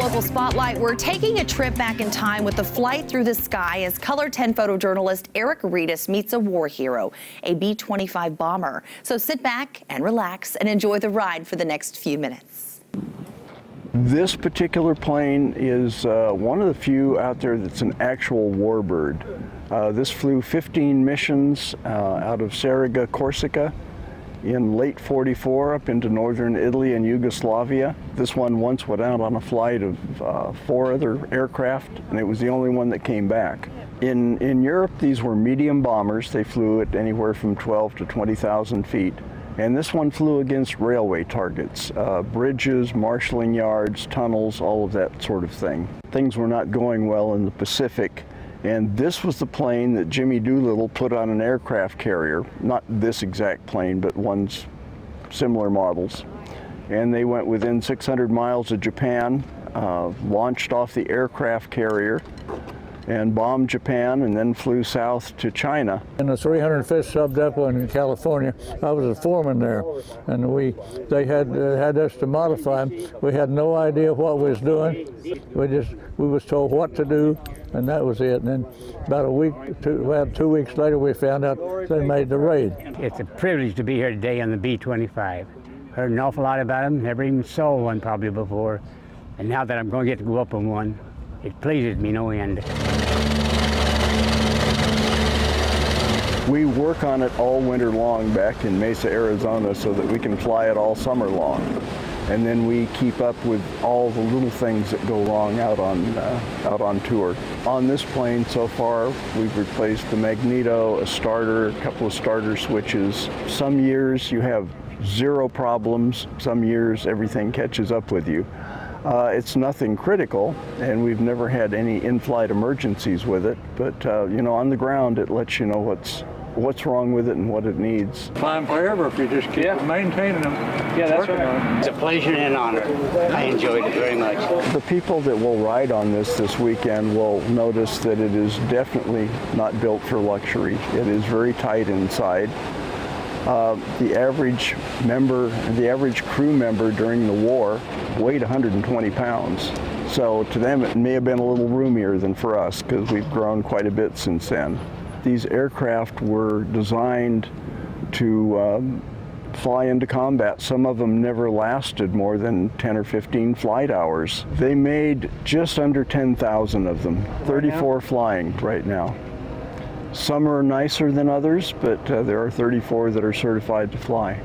local spotlight, we're taking a trip back in time with a flight through the sky as Color 10 photojournalist Eric Reedus meets a war hero, a B-25 bomber. So sit back and relax and enjoy the ride for the next few minutes. This particular plane is one of the few out there that's an actual warbird. This flew 15 missions out of Sarega, Corsica, in late '44 up into northern Italy and Yugoslavia. This one once went out on a flight of 4 other aircraft, and it was the only one that came back. In Europe, these were medium bombers. They flew at anywhere from 12 to 20,000 feet. And this one flew against railway targets, bridges, marshalling yards, tunnels, all of that sort of thing. Things were not going well in the Pacific. And this was the plane that Jimmy Doolittle put on an aircraft carrier, not this exact plane, but one's similar models. And they went within 600 miles of Japan, launched off the aircraft carrier, and bombed Japan, and then flew south to China. In the 305th Sub Depot in California, I was a foreman there, and they had us to modify them. We had no idea what we was doing. We was told what to do, and that was it. And then about a week, 2 weeks later, we found out they made the raid. It's a privilege to be here today on the B-25. Heard an awful lot about them, never even saw one probably before, and now that I'm going to get to go up on one, it pleases me no end. We work on it all winter long back in Mesa, Arizona, so that we can fly it all summer long. And then we keep up with all the little things that go wrong out on tour. On this plane so far, we've replaced the magneto, a starter, a couple of starter switches. Some years you have 0 problems. Some years everything catches up with you. It's nothing critical, and we've never had any in-flight emergencies with it, but you know, on the ground it lets you know what's wrong with it and what it needs. Fine forever if you just keep maintaining them. Yeah, that's right. It's a pleasure and an honor. I enjoyed it very much. The people that will ride on this weekend will notice that it is definitely not built for luxury. It is very tight inside. The average crew member during the war weighed 120 pounds. So to them it may have been a little roomier than for us, because we've grown quite a bit since then. These aircraft were designed to fly into combat. Some of them never lasted more than 10 or 15 flight hours. They made just under 10,000 of them, 34 flying right now. Some are nicer than others, but there are 34 that are certified to fly.